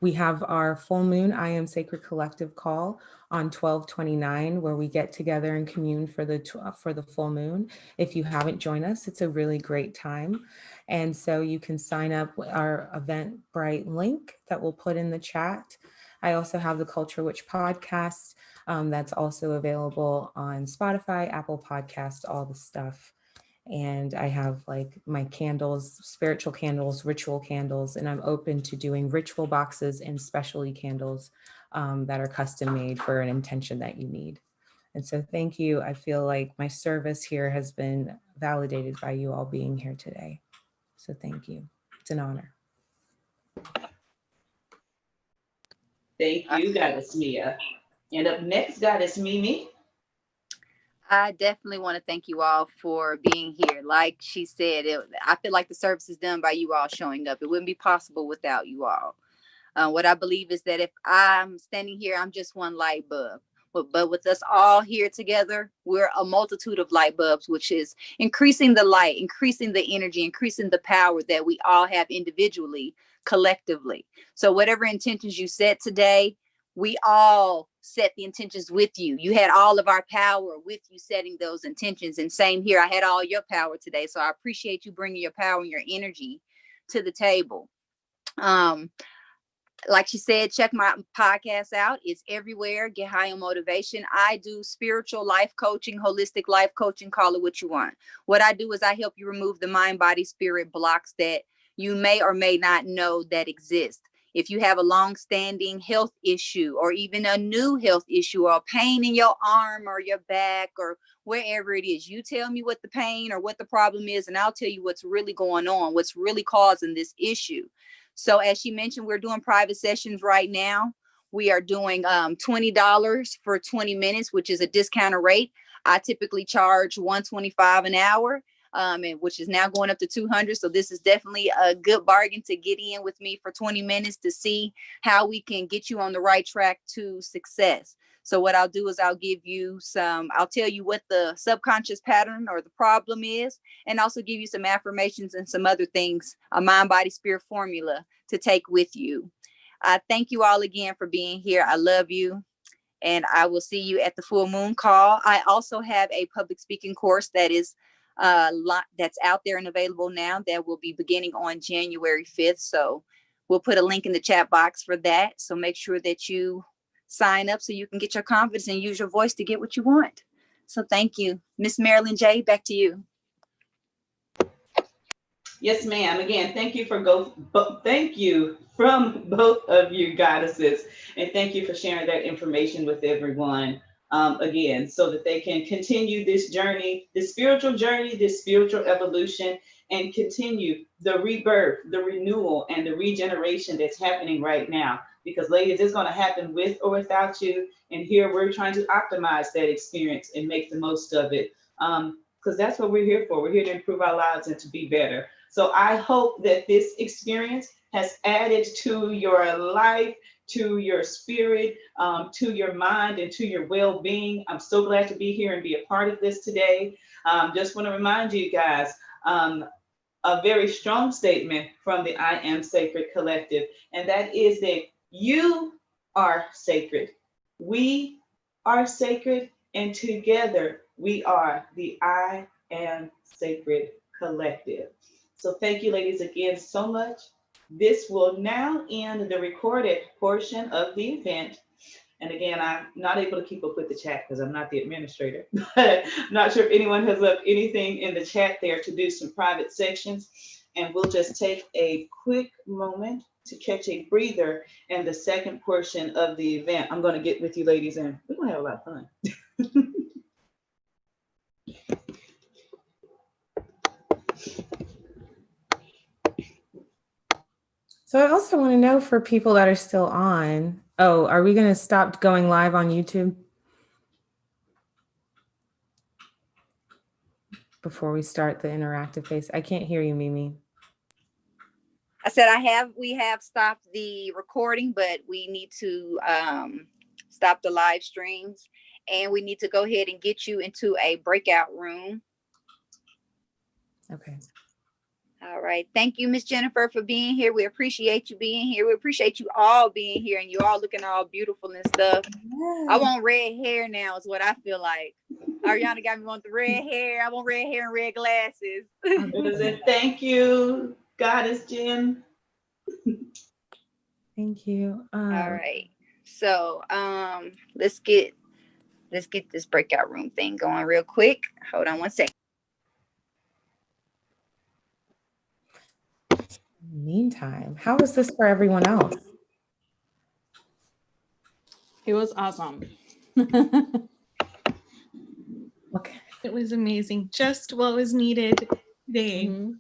we have our full moon I Am Sacred Collective call on 12/29, where we get together and commune for the full moon. If you haven't joined us, it's a really great time. And so you can sign up with our Eventbrite link that we'll put in the chat. I also have the Culture Witch podcast that's also available on Spotify, Apple Podcasts, all the stuff. And I have like my candles, spiritual candles, ritual candles, and I'm open to doing ritual boxes and specialty candles that are custom made for an intention that you need. And so thank you. I feel like my service here has been validated by you all being here today. So thank you. It's an honor.
Thank you, Goddess Meya. And up next, Goddess Mimi.
I definitely want to thank you all for being here. Like she said, I feel like the service is done by you all showing up. It wouldn't be possible without you all. What I believe is that if I'm standing here, I'm just one light bulb. But with us all here together, we're a multitude of light bulbs, which is increasing the light, increasing the energy, increasing the power that we all have individually, collectively. So whatever intentions you set today, we all set the intentions with you. You had all of our power with you setting those intentions. And same here, I had all your power today. So I appreciate you bringing your power and your energy to the table. Like she said, check my podcast out. It's everywhere. Get high on motivation. I do spiritual life coaching, holistic life coaching, call it what you want. What I do is I help you remove the mind, body, spirit blocks that you may or may not know that exist. If you have a long-standing health issue or even a new health issue or pain in your arm or your back or wherever it is, you tell me what the pain or what the problem is, and I'll tell you what's really going on, what's really causing this issue. So as she mentioned, we're doing private sessions right now. We are doing $20 for 20 minutes, which is a discounted rate. I typically charge $125 an hour. And which is now going up to $200. So this is definitely a good bargain to get in with me for 20 minutes to see how we can get you on the right track to success. So what I'll do is I'll tell you what the subconscious pattern or the problem is, and also give you some affirmations and some other things, a mind, body, spirit formula to take with you. I thank you all again for being here. I love you. And I will see you at the full moon call. I also have a public speaking course that is that's out there and available now that will be beginning on January 5th. So we'll put a link in the chat box for that. So make sure that you sign up so you can get your confidence and use your voice to get what you want. So thank you. Miss Marilyn J, back to you.
Yes, ma'am. Again, thank you thank you from both of you goddesses. And thank you for sharing that information with everyone. again, so that they can continue this journey, this spiritual evolution, and continue the rebirth, the renewal, and the regeneration that's happening right now. Because, ladies, it's going to happen with or without you. And here we're trying to optimize that experience and make the most of it. Because that's what we're here for. We're here to improve our lives and to be better. So I hope that this experience has added to your life, to your spirit, to your mind, and to your well-being. I'm so glad to be here and be a part of this today. Just want to remind you guys, a very strong statement from the I Am Sacred Collective, and that is that you are sacred, we are sacred, and together we are the I Am Sacred Collective. So thank you, ladies, again so much. This will now end the recorded portion of the event. And again, I'm not able to keep up with the chat because I'm not the administrator. But I'm not sure if anyone has left anything in the chat there to do some private sections. And we'll just take a quick moment to catch a breather in the second portion of the event. I'm going to get with you ladies and we're going to have a lot of fun.
So I also want to know, for people that are still on, are we going to stop going live on YouTube before we start the interactive phase? I can't hear you, Mimi.
I said we have stopped the recording, but we need to stop the live streams, and we need to go ahead and get you into a breakout room.
Okay.
All right. Thank you, Miss Jennifer, for being here. We appreciate you being here. We appreciate you all being here, and you all looking all beautiful and stuff. Yeah. I want red hair now is what I feel like. Ariana got me want the red hair. I want red hair and red glasses.
Thank you, Goddess Jen.
Thank you.
All right. So let's get this breakout room thing going real quick. Hold on one second.
Meantime, how was this for everyone else?
It was awesome.
Okay.
It was amazing. Just what was needed today.
Mm-hmm.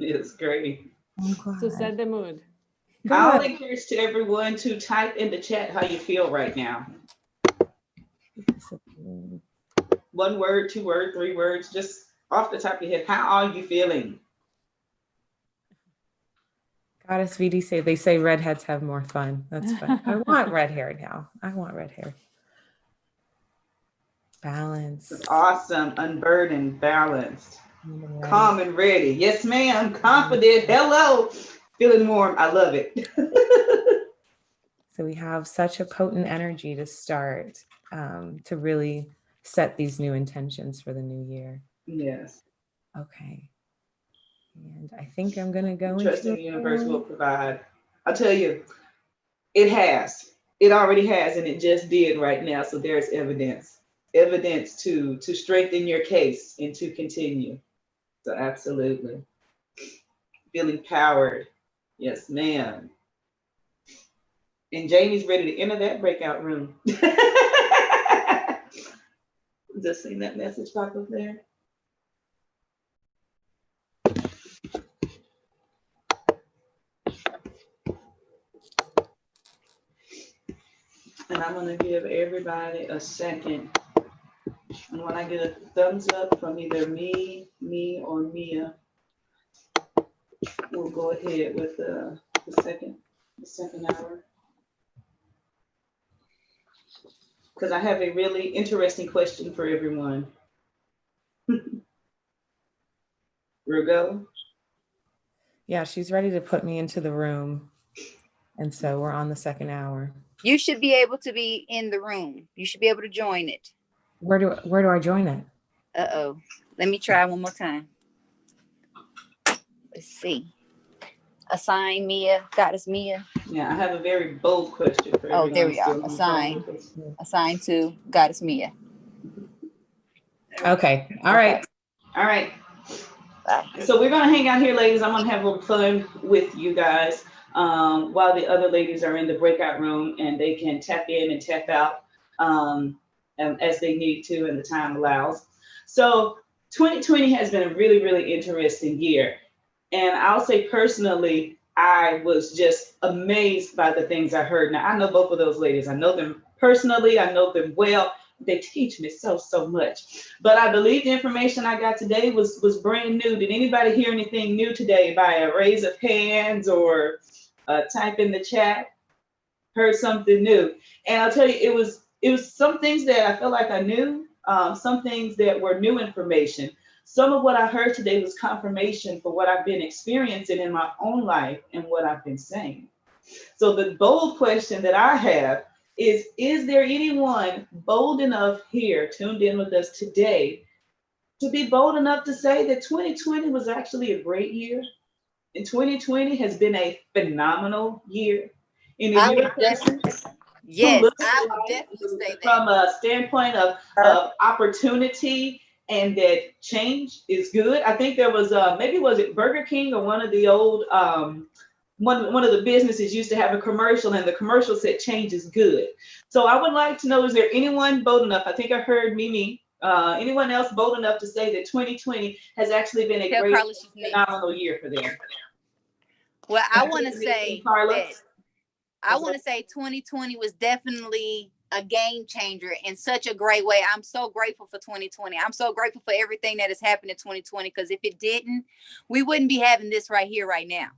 It's great.
To set the mood.
I'll encourage to everyone to type in the chat how you feel right now. 1 word, 2 words, 3 words, just off the top of your head. How are you feeling?
Goddess VD they say redheads have more fun. That's fun. I want red hair now. I want red hair. Balance.
Awesome. Unburdened, balanced, calm and ready. Yes, ma'am. Confident. Hello. Feeling warm. I love it.
So we have such a potent energy to start, to really set these new intentions for the new year.
Yes.
Okay. And I think I'm going to go
Trust in the universe will provide. I'll tell you, it has. It already has, and it just did right now. So there's evidence to strengthen your case and to continue. So absolutely. Feeling powered. Yes, ma'am. And Jamie's ready to enter that breakout room. Just seen that message pop up there. And I'm going to give everybody a second. And when I get a thumbs up from either me, or Meya, we'll go ahead with the second hour. Because I have a really interesting question for everyone. Rugo?
Yeah, she's ready to put me into the room. And so we're on the second hour.
You should be able to be in the room. You should be able to join it.
Where do I join it?
Uh-oh. Let me try one more time. Let's see. Assign Meya, Goddess Meya.
Yeah, I have a very bold question for everyone.
Oh, there we are. Assign to Goddess Meya.
Okay. All right.
All right.
Bye.
So we're going to hang out here, ladies. I'm going to have a little fun with you guys while the other ladies are in the breakout room and they can tap in and tap out. as they need to and the time allows. So 2020 has been a really, really interesting year. And I'll say personally, I was just amazed by the things I heard. Now, I know both of those ladies. I know them personally. I know them well. They teach me so, so much. But I believe the information I got today was brand new. Did anybody hear anything new today by a raise of hands or type in the chat? Heard something new. And I'll tell you, it was some things that I felt like I knew, some things that were new information. Some of what I heard today was confirmation for what I've been experiencing in my own life and what I've been saying. So the bold question that I have is there anyone bold enough here, tuned in with us today, to be bold enough to say that 2020 was actually a great year? And 2020 has been a phenomenal year. And if
I
you're
would
a person
Yes,
looks
I
at
would
life
definitely say that.
from a standpoint of opportunity and that change is good. I think there was maybe was it Burger King or one of the old one of the businesses used to have a commercial, and the commercial said change is good. So I would like to know, is there anyone bold enough? I think I heard Mimi. Anyone else bold enough to say that 2020 has actually been a
Tell
great,
Carla she's next.
phenomenal year for them?
Well, I want to say
Carla?
that I want to say 2020 was definitely a game changer in such a great way. I'm so grateful for 2020. I'm so grateful for everything that has happened in 2020, because if it didn't, we wouldn't be having this right here, right now.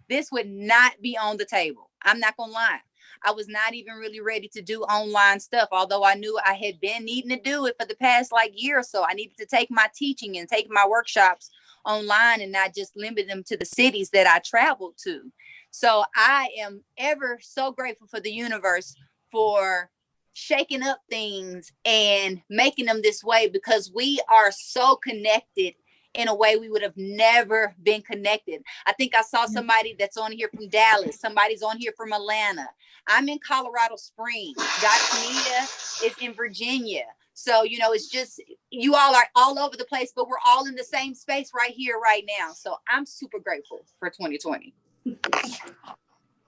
This would not be on the table. I'm not going to lie. I was not even really ready to do online stuff, although I knew I had been needing to do it for the past year or so. I needed to take my teaching and take my workshops online and not just limit them to the cities that I traveled to. So I am ever so grateful for the universe for shaking up things and making them this way, because we are so connected in a way we would have never been connected. I think I saw somebody that's on here from Dallas. Somebody's on here from Atlanta. I'm in Colorado Springs. Dr. Meya is in Virginia. So, it's just, you all are all over the place, but we're all in the same space right here, right now. So I'm super grateful for 2020.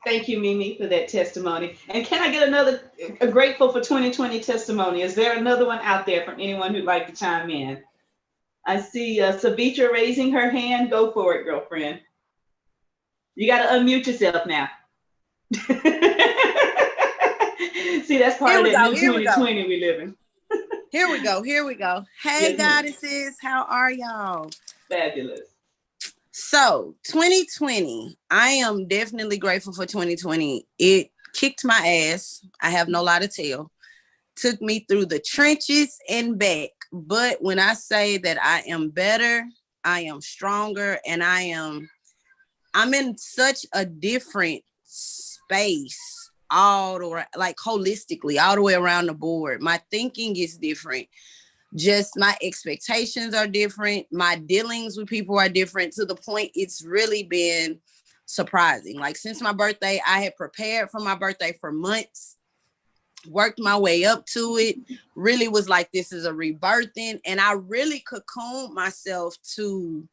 Thank you, Mimi, for that testimony. And can I get a grateful for 2020 testimony? Is there another one out there from anyone who'd like to chime in? I see Savitra raising her hand. Go for it, girlfriend. You got to unmute yourself now. See, that's part of that new 2020 we live in.
Here we go. Hey,
Yes,
goddesses, how are y'all?
Fabulous.
So 2020, I am definitely grateful for 2020. It kicked my ass. I have no lie to tell. Took me through the trenches and back. But when I say that I am better, I am stronger, and I'm in such a different space all the way, holistically, all the way around the board. My thinking is different. Just my expectations are different. My dealings with people are different, to the point it's really been surprising. Since my birthday, I had prepared for my birthday for months, worked my way up to it, really was this is a rebirthing. And I really cocooned myself to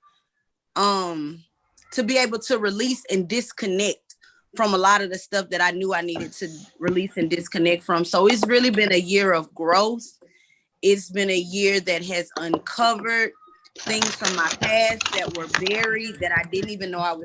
be able to release and disconnect from a lot of the stuff that I knew I needed to release and disconnect from. So it's really been a year of growth. It's been a year that has uncovered things from my past that were buried, that I didn't even know I was